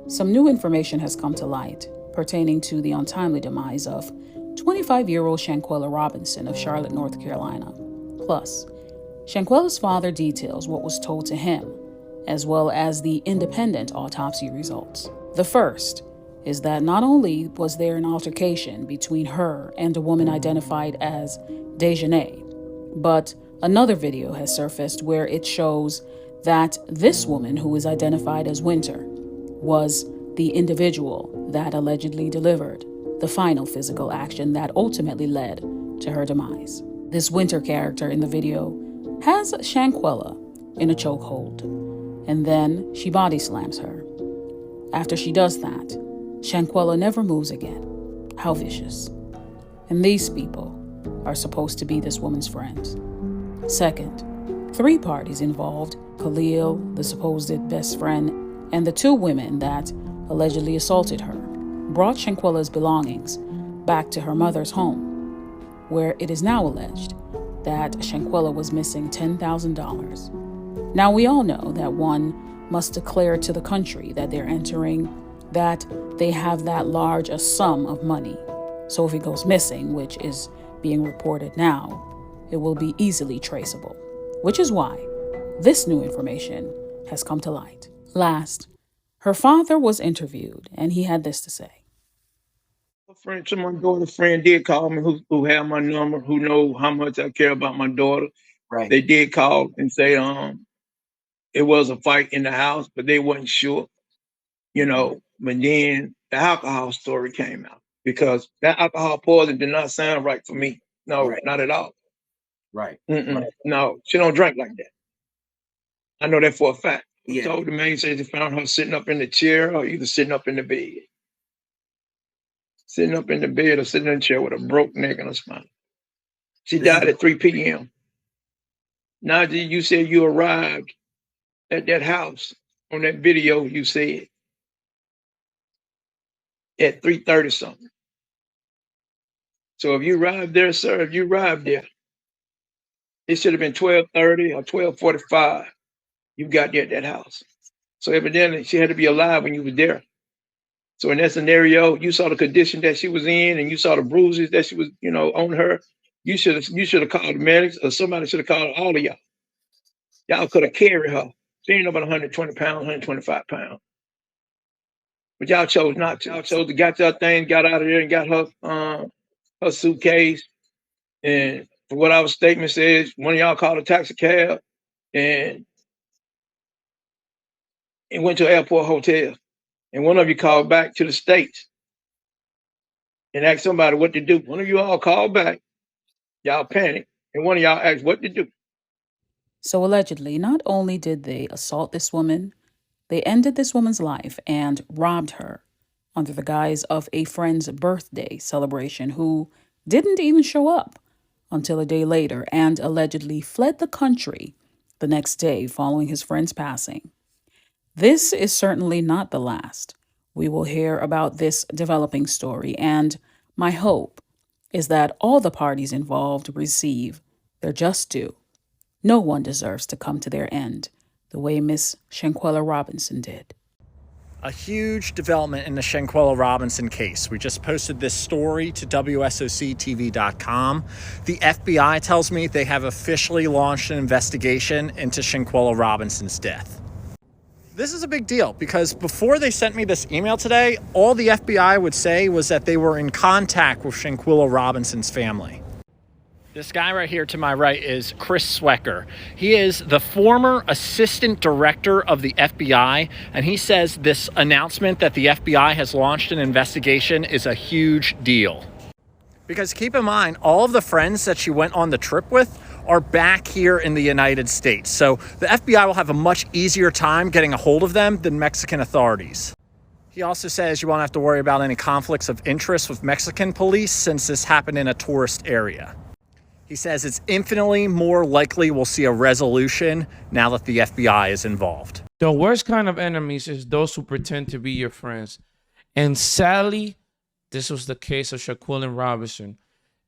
Some new information has come to light pertaining to the untimely demise of 25-year-old Shanquella Robinson of Charlotte, North Carolina. Plus, Shanquella's father details what was told to him, as well as the independent autopsy results. The first is that not only was there an altercation between her and a woman identified as Dejanay, but another video has surfaced where it shows that this woman, who is identified as Winter, was the individual that allegedly delivered the final physical action that ultimately led to her demise. This Winter character in the video has Shanquella in a chokehold, and then she body slams her. After she does that, Shanquella never moves again. How vicious. And these people are supposed to be this woman's friends. Second, 3 parties involved: Khalil, the supposed best friend, and the 2 women that allegedly assaulted her, brought Shanquella's belongings back to her mother's home, where it is now alleged that Shanquella was missing $10,000. Now, we all know that one must declare to the country that they're entering that they have that large a sum of money. So if it goes missing, which is being reported now, it will be easily traceable, which is why this new information has come to light. Last, her father was interviewed, and he had this to say. My daughter's friend did call me who have my number, who know how much I care about my daughter. Right. They did call and say it was a fight in the house, but they wasn't sure, But then the alcohol story came out, because that alcohol poison did not sound right for me. No, Right. Not at all. Right. Right. No, she don't drink like that. I know that for a fact. Yeah. So the man said they found her sitting up in the chair or either sitting up in the bed. Sitting up in the bed or sitting in the chair with a broke neck and a spine. She died at 3 p.m. Now, you said you arrived at that house on that video, you said, at 3:30 something. So if you arrived there, sir, it should have been 12:30 or 12:45. You got there at that house. So evidently she had to be alive when you were there. So in that scenario, you saw the condition that she was in, and you saw the bruises that she was, on her. You should have called the medics, or somebody should have called all of y'all. Y'all could have carried her. She ain't about 120 pounds, 125 pounds. But y'all chose not to. Y'all chose to got your thing, got out of there, and got her suitcase. And for what our statement says, one of y'all called a taxi cab and went to an airport hotel. And one of you called back to the States and asked somebody what to do. One of you all called back, y'all panicked, and one of y'all asked what to do. So allegedly, not only did they assault this woman, they ended this woman's life and robbed her under the guise of a friend's birthday celebration who didn't even show up until a day later and allegedly fled the country the next day following his friend's passing. This is certainly not the last. We will hear about this developing story, and my hope is that all the parties involved receive their just due. No one deserves to come to their end the way Miss Shanquella Robinson did. A huge development in the Shanquella Robinson case. We just posted this story to WSOCTV.com. The FBI tells me they have officially launched an investigation into Shanquella Robinson's death. This is a big deal because before they sent me this email today, all the FBI would say was that they were in contact with Shanquella Robinson's family. This guy right here to my right is Chris Swecker. He is the former assistant director of the FBI, and he says this announcement that the FBI has launched an investigation is a huge deal. Because keep in mind, all of the friends that she went on the trip with are back here in the United States. So the FBI will have a much easier time getting a hold of them than Mexican authorities. He also says you won't have to worry about any conflicts of interest with Mexican police since this happened in a tourist area. He says it's infinitely more likely we'll see a resolution now that the FBI is involved. The worst kind of enemies is those who pretend to be your friends. And sadly, this was the case of Shanquella Robinson,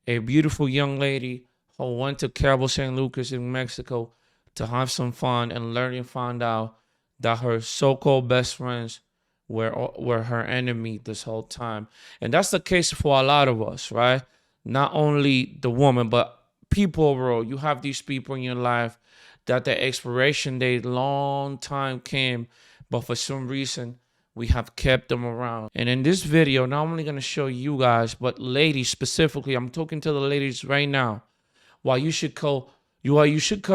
a beautiful young lady who went to Cabo San Lucas in Mexico to have some fun and later found out that her so-called best friends were her enemy this whole time. And that's the case for a lot of us, right? Not only the woman, but people overall. You have these people in your life that the expiration date long time came, but for some reason we have kept them around. And in this video, not only going to show you guys, but ladies specifically, I'm talking to the ladies right now, why you should cut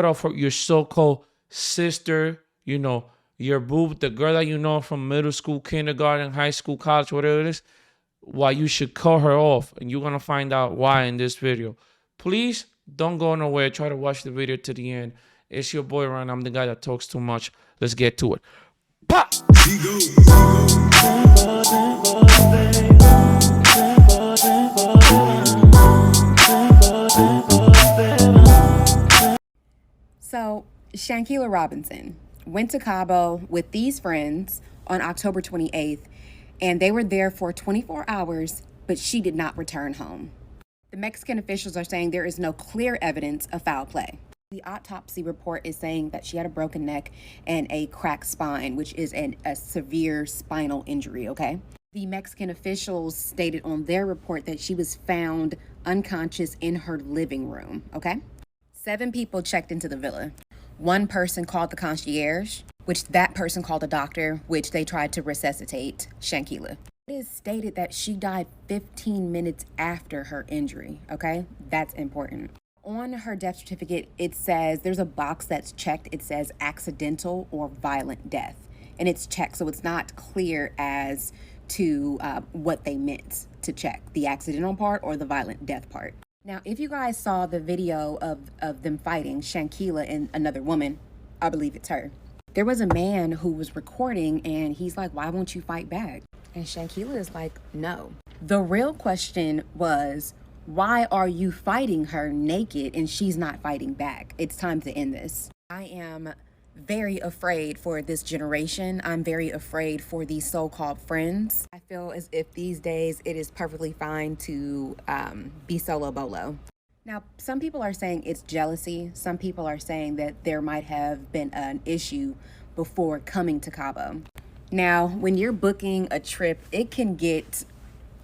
off your so-called sister, your boo, the girl that you know from middle school, kindergarten, high school, college, whatever it is, why you should cut her off. And you're going to find out why in this video. Please don't go nowhere. Try to watch the video to the end. It's your boy Ron. I'm the guy that talks too much. Let's get to it. Pop! So, Shanquella Robinson went to Cabo with these friends on October 28th, and they were there for 24 hours, but she did not return home. The Mexican officials are saying there is no clear evidence of foul play. The autopsy report is saying that she had a broken neck and a cracked spine, which is a severe spinal injury, okay? The Mexican officials stated on their report that she was found unconscious in her living room, okay? 7 people checked into the villa. 1 person called the concierge, which that person called a doctor, which they tried to resuscitate Shanquella. It is stated that she died 15 minutes after her injury, okay? That's important. On her death certificate, it says, there's a box that's checked. It says accidental or violent death. And it's checked, so it's not clear as to what they meant to check, the accidental part or the violent death part. Now, if you guys saw the video of them fighting, Shanquella and another woman, I believe it's her, there was a man who was recording and he's like, why won't you fight back? And Shanquella is like, no. The real question was, why are you fighting her naked and she's not fighting back? It's time to end this. I am very afraid for this generation. I'm very afraid for these so-called friends. I feel as if these days it is perfectly fine to be solo bolo. Now, some people are saying it's jealousy. Some people are saying that there might have been an issue before coming to Cabo. Now, when you're booking a trip, it can get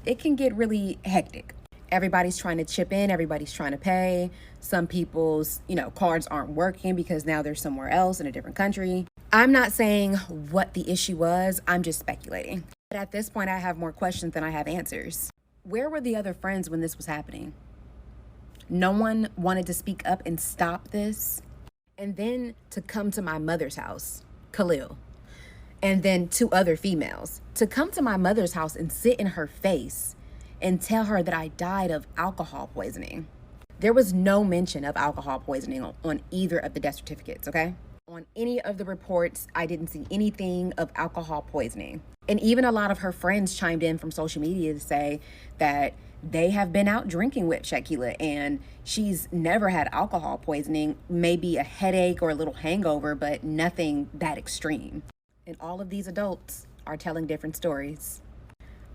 really hectic. Everybody's trying to chip in, everybody's trying to pay. Some people's, cards aren't working because now they're somewhere else in a different country. I'm not saying what the issue was, I'm just speculating. But at this point, I have more questions than I have answers. Where were the other friends when this was happening? No one wanted to speak up and stop this. And then to come to my mother's house, Khalil, and then 2 other females, to come to my mother's house and sit in her face and tell her that I died of alcohol poisoning. There was no mention of alcohol poisoning on either of the death certificates, okay? On any of the reports, I didn't see anything of alcohol poisoning. And even a lot of her friends chimed in from social media to say that they have been out drinking with Shanquella and she's never had alcohol poisoning, maybe a headache or a little hangover, but nothing that extreme. And all of these adults are telling different stories.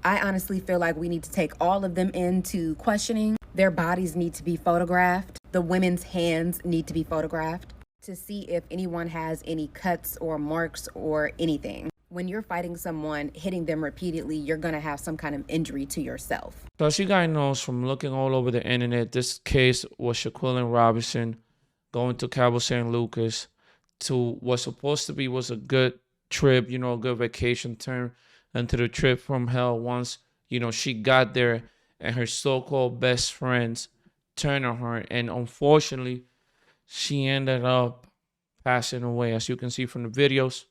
I honestly feel like we need to take all of them into questioning. Their bodies need to be photographed. The women's hands need to be photographed to see if anyone has any cuts or marks or anything. When you're fighting someone, hitting them repeatedly, you're going to have some kind of injury to yourself. So as you guys know from looking all over the internet, this case was Shanquella Robinson going to Cabo San Lucas to what supposed to be was a good trip, a good vacation, turn into the trip from hell once, she got there and her so-called best friends turned on her. And unfortunately, she ended up passing away. As you can see from the videos,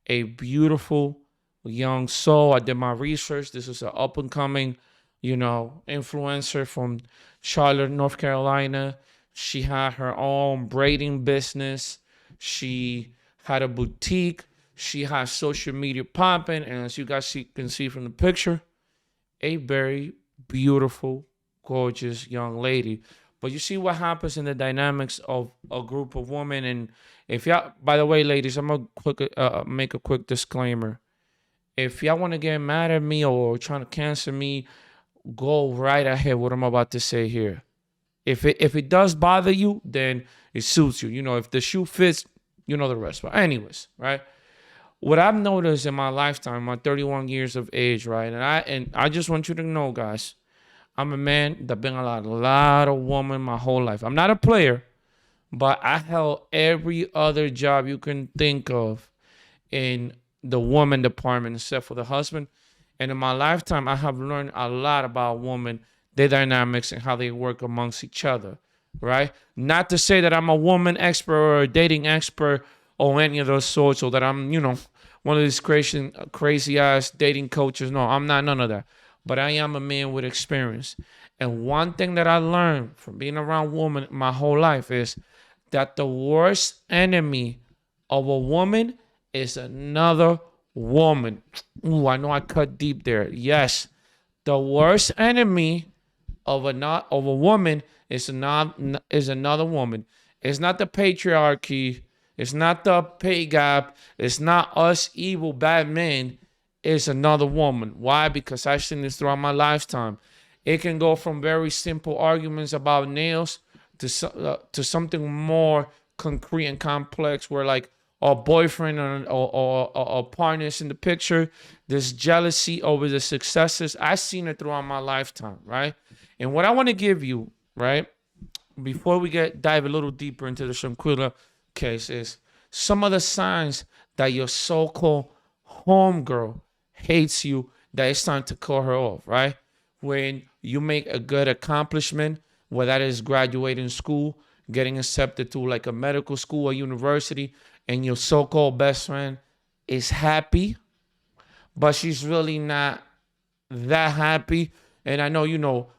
a beautiful young soul. I did my research. This is an up-and-coming, influencer from Charlotte, North Carolina. She had her own braiding business. She had a boutique. She has social media popping, and as you guys can see from the picture, a very beautiful, gorgeous young lady. But you see what happens in the dynamics of a group of women. And if y'all, by the way, ladies, I'm gonna make a quick disclaimer. If y'all want to get mad at me or trying to cancel me, go right ahead what I'm about to say here. If it does bother you, then it suits you. If the shoe fits, the rest. But anyways, right? what I've noticed in my lifetime, my 31 years of age, right? And I just want you to know, guys, I'm a man that been a lot of women my whole life. I'm not a player, but I held every other job you can think of in the woman department except for the husband. And in my lifetime, I have learned a lot about women, their dynamics, and how they work amongst each other, right? Not to say that I'm a woman expert or a dating expert or any of those sorts, or that I'm, one of these crazy ass dating coaches. No, I'm not none of that. But I am a man with experience. And one thing that I learned from being around women my whole life is that the worst enemy of a woman is another woman. Ooh, I know I cut deep there. Yes, the worst enemy of a woman is another woman. It's not the patriarchy. It's not the pay gap. It's not us evil bad men. It's another woman. Why? Because I've seen this throughout my lifetime. It can go from very simple arguments about nails to something more concrete and complex, where like a boyfriend or partners in the picture, there's jealousy over the successes. I've seen it throughout my lifetime, right? And what I want to give you, right, before we dive a little deeper into the Shanquella case, is some of the signs that your so-called homegirl hates you, that it's time to call her off, right? When you make a good accomplishment, whether that is graduating school, getting accepted to like a medical school or university, and your so-called best friend is happy, but she's really not that happy. And I know,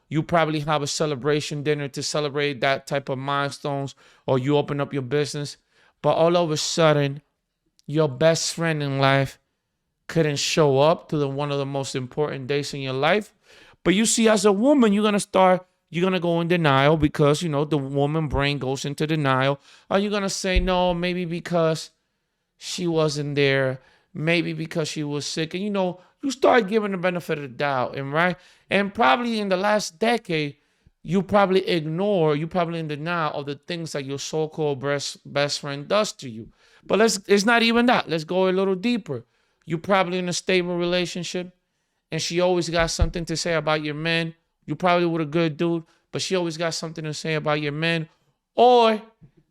you probably have a celebration dinner to celebrate that type of milestones, or you open up your business, but all of a sudden, your best friend in life couldn't show up to one of the most important days in your life. But you see, as a woman, you're going to go in denial because, the woman brain goes into denial. Are you going to say, no, maybe because she wasn't there, maybe because she was sick? And, you start giving the benefit of the doubt, and probably in the last decade, you probably in denial of the things that your so-called best friend does to you. But it's not even that. Let's go a little deeper. You probably in a stable relationship, and she always got something to say about your man. You probably with a good dude, but she always got something to say about your man. Or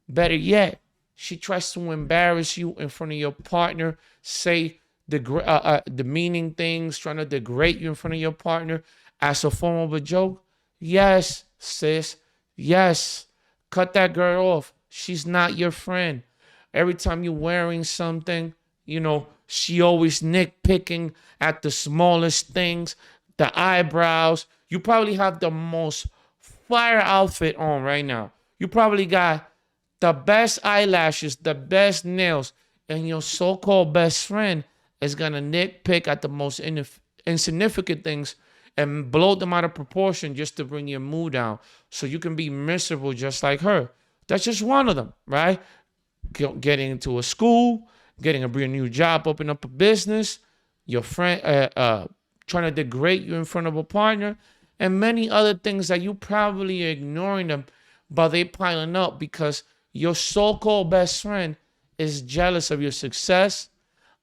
better yet, she tries to embarrass you in front of your partner, say demeaning things, trying to degrade you in front of your partner as a form of a joke. Yes, sis. Yes. Cut that girl off. She's not your friend. Every time you're wearing something, she always nitpicking at the smallest things, the eyebrows. You probably have the most fire outfit on right now. You probably got the best eyelashes, the best nails, and your so-called best friend is going to nitpick at the most insignificant things and blow them out of proportion just to bring your mood down so you can be miserable just like her. That's just one of them, right? Getting into a school, getting a brand new job, open up a business, your friend trying to degrade you in front of a partner, and many other things that you probably are ignoring them, but they piling up because your so-called best friend is jealous of your success,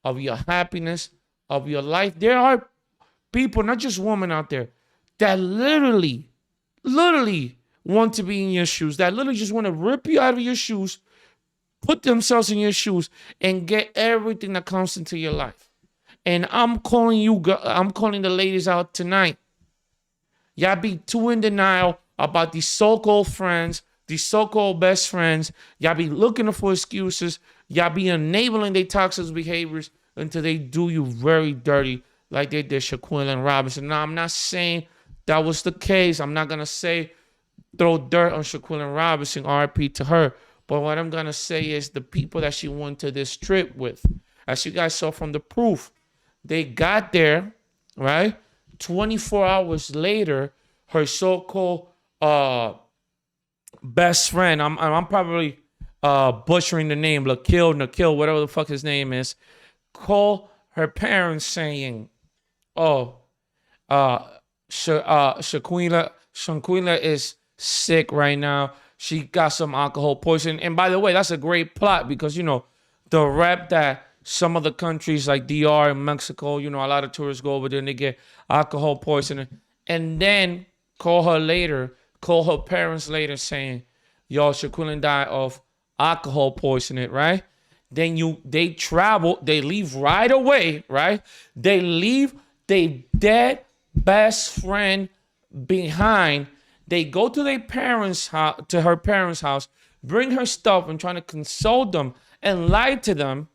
of your happiness, of your life. There are people, not just women out there, that literally want to be in your shoes, that literally just want to rip you out of your shoes, put themselves in your shoes, and get everything that comes into your life. And I'm calling the ladies out tonight. Y'all be too in denial about these so-called friends, these so-called best friends. Y'all be looking for excuses. Y'all be enabling their toxic behaviors until they do you very dirty, like they did Shanquella and Robinson. Now, I'm not saying that was the case. I'm not going to say throw dirt on Shanquella and Robinson, RP to her. But what I'm going to say is the people that she went to this trip with, as you guys saw from the proof, they got there, right? 24 hours later, her so-called best friend, I'm probably butchering the name, Nakil, whatever the fuck his name is, call her parents saying, Shanquella is sick right now. She got some alcohol poisoning. And by the way, that's a great plot because, the rep that some of the countries like DR and Mexico, you know, a lot of tourists go over there and they get alcohol poisoning. And then call her parents later saying, yo, Shaquille died of alcohol poisoning, right? Then they travel, they leave right away, right? They leave their dead best friend behind. They go to their parents' house, to her parents' house, bring her stuff and trying to console them and lie to them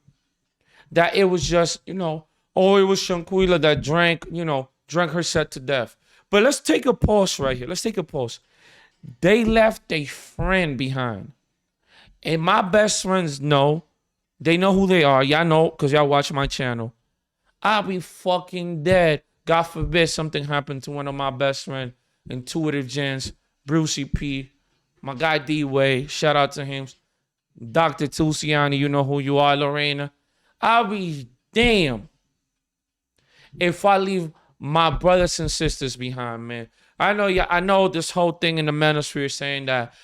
that it was just, you know, oh, it was Shanquella that drank herself to death. But let's take a pause right here. Let's take a pause. They left a friend behind. And my best friends know. They know who they are. Y'all know because y'all watch my channel. I'll be fucking dead. God forbid something happened to one of my best friends, Intuitive Gens, Brucey P, my guy D-Way. Shout out to him. Dr. Tusiani, you know who you are, Lorena. I'll be damn if I leave my brothers and sisters behind, man. I know this whole thing in the manosphere saying that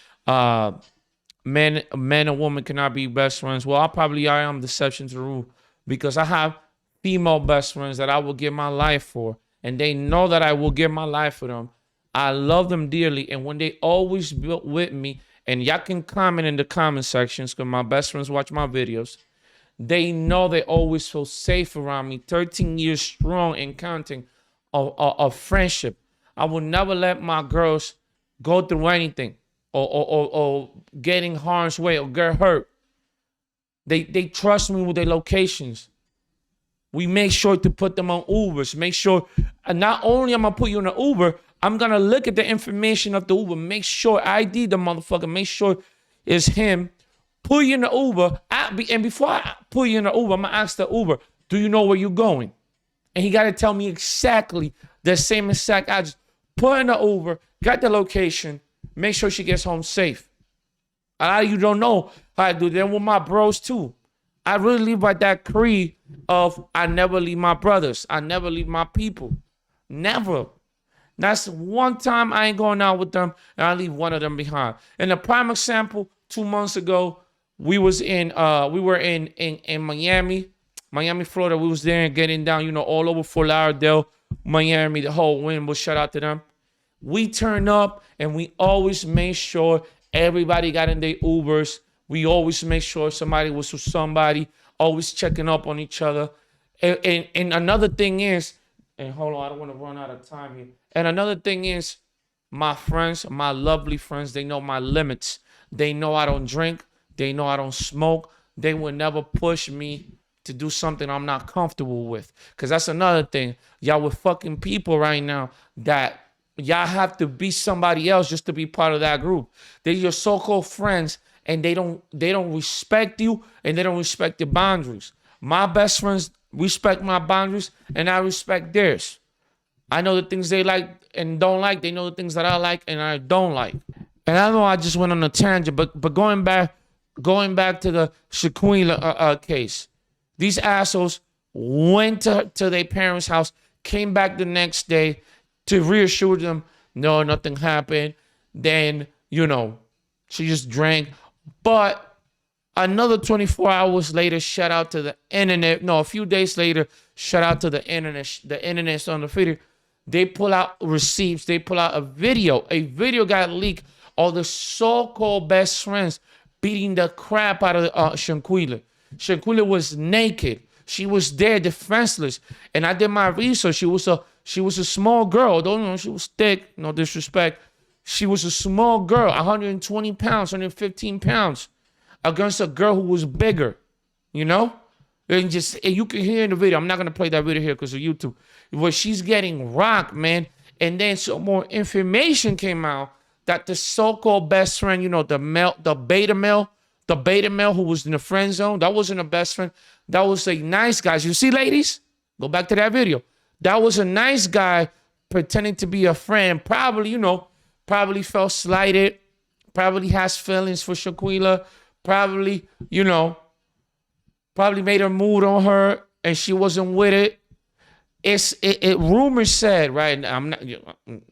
men and women cannot be best friends. Well, I am the exception to the rule because I have female best friends that I will give my life for, and they know that I will give my life for them. I love them dearly, and when they always built with me, and y'all can comment in the comment sections because my best friends watch my videos. They know they always feel safe around me. 13 years strong and counting of friendship. I will never let my girls go through anything or getting harm's way or get hurt. They trust me with their locations. We make sure to put them on Ubers. Make sure, not only am I put you in an Uber, I'm going to look at the information of the Uber. Make sure ID the motherfucker. Make sure it's him. Put you in the Uber. And before I put you in the Uber, I'm going to ask the Uber, do you know where you're going? And he got to tell me exactly the same exact address. Put in the Uber, got the location, make sure she gets home safe. A lot of you don't know how I do that with my bros too. I really live by that creed of I never leave my brothers. I never leave my people. Never. That's one time I ain't going out with them and I leave one of them behind. And a prime example, 2 months ago, we were in Miami, Florida. We was there and getting down, all over Fort Lauderdale, Miami, the whole wind was shout out to them. We turned up and we always made sure everybody got in their Ubers. We always make sure somebody was with somebody, always checking up on each other. And another thing is, and hold on, I don't want to run out of time here. And another thing is, my friends, my lovely friends, they know my limits. They know I don't drink. They know I don't smoke. They will never push me to do something I'm not comfortable with. Because that's another thing. Y'all with fucking people right now that y'all have to be somebody else just to be part of that group. They're your so-called friends, and they don't respect you, and they don't respect your boundaries. My best friends respect my boundaries, and I respect theirs. I know the things they like and don't like. They know the things that I like and I don't like. And I know I just went on a tangent, but going back to the Shanquella case, these assholes went to their parents' house, came back the next day to reassure them, no, nothing happened. Then, she just drank. But another 24 hours later, shout out to the internet. No, a few days later, shout out to the internet. The internet's on the video. They pull out receipts. They pull out a video. A video got leaked of the so-called best friends beating the crap out of Shanquella. Shanquella was naked. She was there, defenseless. And I did my research. She was a small girl. Don't know she was thick. No disrespect. She was a small girl, 120 pounds, 115 pounds, against a girl who was bigger. And you can hear in the video. I'm not gonna play that video here because of YouTube. Where she's getting rocked, man. And then some more information came out that the so-called best friend, the beta male who was in the friend zone, that wasn't a best friend. That was a nice guy. You see, ladies? Go back to that video. That was a nice guy pretending to be a friend. Probably felt slighted. Probably has feelings for Shanquella. Probably made her mood on her and she wasn't with it. Rumors said, right?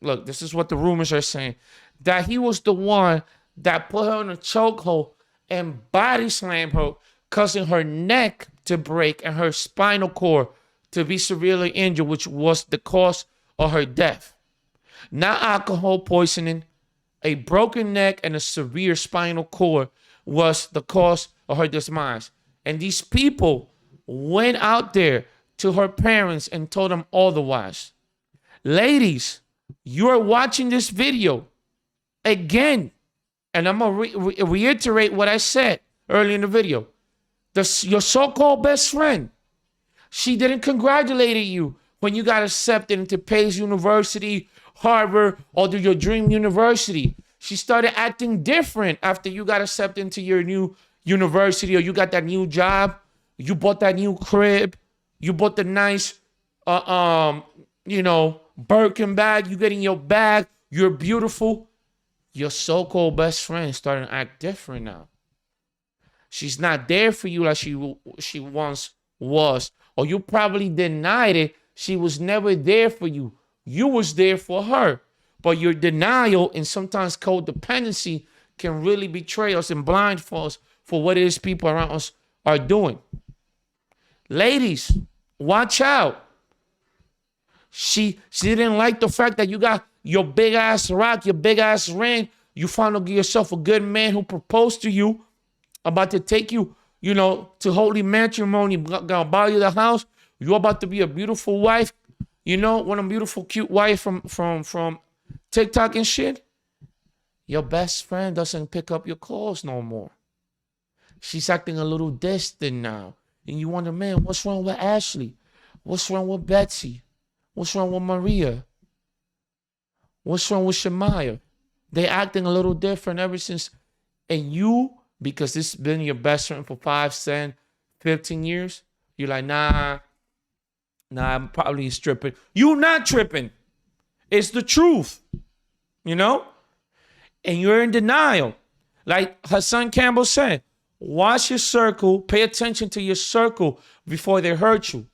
Look, this is what the rumors are saying, that he was the one that put her in a chokehold and body slammed her causing her neck to break and her spinal cord to be severely injured, which was the cause of her death. Not alcohol poisoning, a broken neck and a severe spinal cord was the cause of her demise. And these people went out there to her parents and told them otherwise. Ladies, you are watching this video again, and I'm going to reiterate what I said earlier in the video. Your so-called best friend, she didn't congratulate you when you got accepted into Pace University, Harvard, or to your dream university. She started acting different after you got accepted into your new university, or you got that new job, you bought that new crib, you bought the nice, Birkin bag, you get in your bag, you're beautiful. Your so-called best friend starting to act different now. She's not there for you like she once was. Or you probably denied it. She was never there for you. You was there for her. But your denial and sometimes codependency can really betray us and blindfold us for what it is people around us are doing. Ladies, watch out. She didn't like the fact that you got your big ass rock, your big ass ring. You found yourself a good man who proposed to you, about to take you, to holy matrimony, gonna buy you the house. You're about to be a beautiful wife, one of beautiful, cute wife from TikTok and shit. Your best friend doesn't pick up your calls no more. She's acting a little distant now. And you wonder, man, what's wrong with Ashley? What's wrong with Betsy? What's wrong with Maria? What's wrong with Shemaya? They acting a little different ever since. And you, because this has been your best friend for 5, 10, 15 years, you're like, nah, I'm probably stripping. You not tripping. It's the truth, And you're in denial. Like Hassan Campbell said, watch your circle, pay attention to your circle before they hurt you.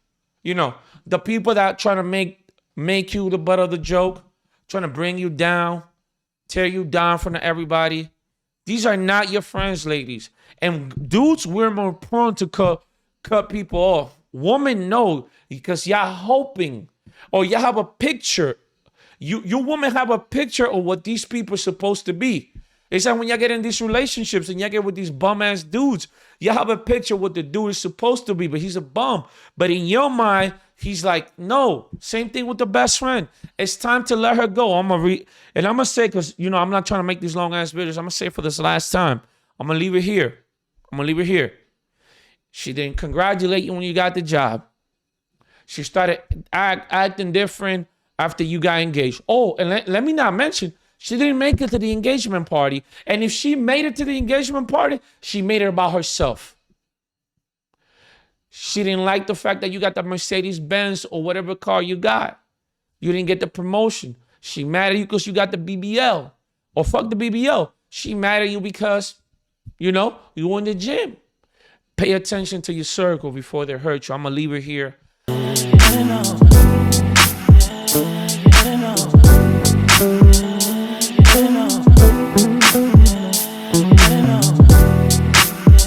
The people that try to make you the butt of the joke, trying to bring you down, tear you down in front of everybody. These are not your friends, ladies. And dudes, we're more prone to cut people off. Women know because y'all hoping, or y'all have a picture. You women have a picture of what these people are supposed to be. It's like when y'all get in these relationships and y'all get with these bum-ass dudes, y'all have a picture of what the dude is supposed to be, but he's a bum. But in your mind, he's like, no. Same thing with the best friend. It's time to let her go. I'm going to say, because, I'm not trying to make these long-ass videos. I'm going to say it for this last time. I'm going to leave it here. She didn't congratulate you when you got the job. She started acting different after you got engaged. Oh, and let me not mention, she didn't make it to the engagement party. And if she made it to the engagement party, she made it about herself. She didn't like the fact that you got the Mercedes-Benz or whatever car you got. You didn't get the promotion. She mad at you because you got the BBL. Or fuck the BBL. She mad at you because, you in the gym. Pay attention to your circle before they hurt you. I'm going to leave it here.